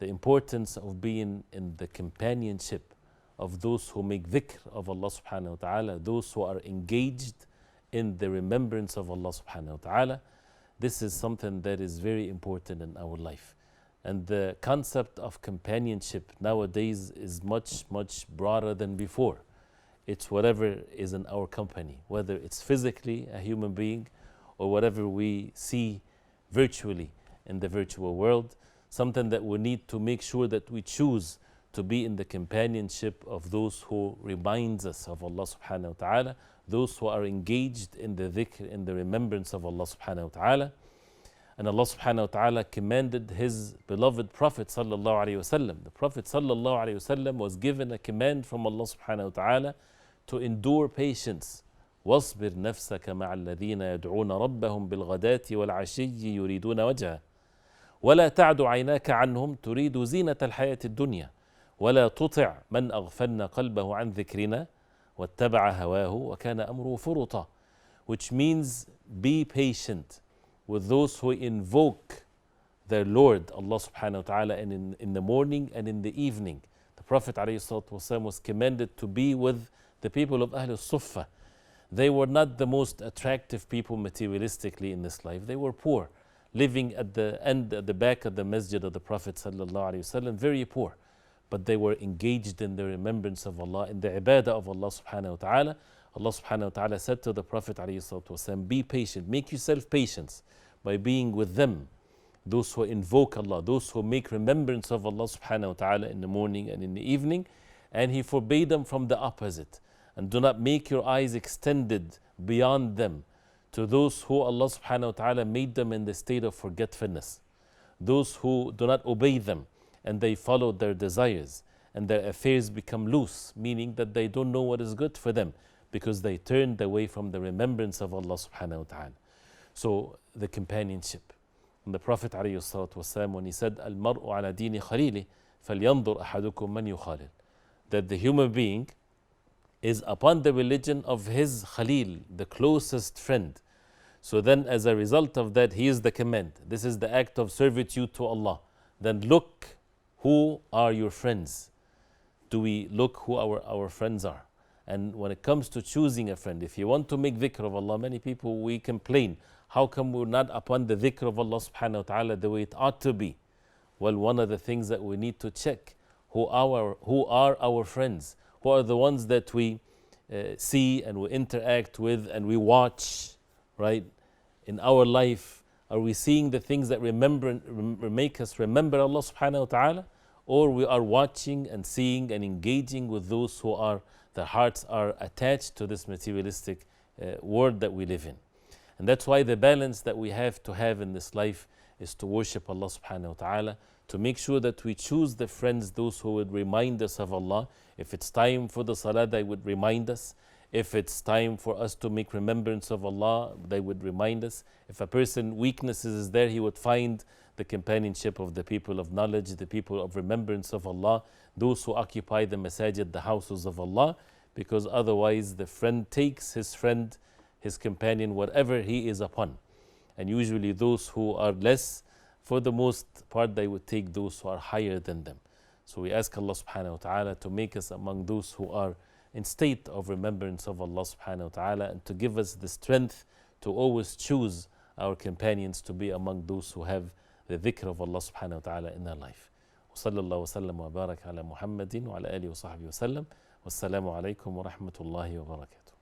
the importance of being in the companionship of those who make dhikr of Allah subhanahu wa ta'ala, those who are engaged in the remembrance of Allah subhanahu wa ta'ala. This is something that is very important in our life. And the concept of companionship nowadays is much, much broader than before. It's whatever is in our company, whether it's physically a human being or whatever we see virtually in the virtual world, something that we need to make sure that we choose to be in the companionship of those who reminds us of Allah subhanahu wa ta'ala, those who are engaged in the dhikr, in the remembrance of Allah subhanahu wa ta'ala. And Allah subhanahu wa ta'ala commanded His beloved Prophet sallallahu alayhi wa sallam. The Prophet sallallahu alayhi wa sallam was given a command from Allah subhanahu wa ta'ala to endure patience. وَاصْبِرْ نَفْسَكَ مَعَ الَّذِينَ يَدْعُونَ رَبَّهُمْ بِالْغَدَاةِ وَالْعَشِيِّ يُرِيدُونَ وَجْهَهُ وَلَا تَعْدُ عَيْنَاكَ عَنْهُمْ تُرِيدُ زِينَةَ الْحَيَاةِ الدُّنْيَا وَلَا تُطِعْ مَنْ أَغْفَلْنَا قَلْبَهُ عَنْ ذِكْرِنَا وَاتَّبَعَ هَوَاهُ وَكَانَ أَمْرُهُ فُرُطًا, which means be patient with those who invoke their Lord Allah subhanahu wa ta'ala in the morning and in the evening. The Prophet ﷺ was commanded to be with the people of Ahl al-Suffah. They were not the most attractive people materialistically in this life. They were poor, living at the back of the masjid of the Prophet ﷺ, very poor. But they were engaged in the remembrance of Allah, in the ibadah of Allah subhanahu wa ta'ala. Allah subhanahu wa ta'ala said to the Prophet ﷺ, be patient, make yourself patient by being with them, those who invoke Allah, those who make remembrance of Allah subhanahu wa ta'ala in the morning and in the evening. And He forbade them from the opposite. And do not make your eyes extended beyond them to those who Allah subhanahu wa ta'ala made them in the state of forgetfulness, those who do not obey them and they follow their desires and their affairs become loose, meaning that they don't know what is good for them because they turned away from the remembrance of Allah subhanahu wa ta'ala. So the companionship. And the Prophet ﷺ, when he said, Al-mar'u ala dini khalili, falyandur ahadukum man yukhalil, that the human being is upon the religion of his Khalil, the closest friend. So then as a result of that, he is the command. This is the act of servitude to Allah. Then look who are your friends. Do we look who our friends are? And when it comes to choosing a friend, if you want to make dhikr of Allah, many people, we complain, how come we're not upon the dhikr of Allah subhanahu wa ta'ala the way it ought to be? Well, one of the things that we need to check, who are our friends? Who are the ones that we see and we interact with and we watch, right? In our life, are we seeing the things that make us remember Allah subhanahu wa ta'ala? Or we are watching and seeing and engaging with those who are, their hearts are attached to this materialistic world that we live in. And that's why the balance that we have to have in this life is to worship Allah subhanahu wa ta'ala, to make sure that we choose the friends, those who would remind us of Allah. If it's time for the salah, they would remind us. If it's time for us to make remembrance of Allah, they would remind us. If a person weaknesses is there, he would find the companionship of the people of knowledge, the people of remembrance of Allah, those who occupy the masajid, the houses of Allah, because otherwise the friend takes his friend, his companion, whatever he is upon. And usually those who are less, for the most part, they would take those who are higher than them. So we ask Allah subhanahu wa ta'ala to make us among those who are in state of remembrance of Allah subhanahu wa ta'ala, and to give us the strength to always choose our companions to be among those who have the dhikr of Allah subhanahu wa ta'ala in their life. وصلى الله وسلم وبارك على محمد وعلى آله وصحبه وسلم والسلام عليكم ورحمة الله وبركاته.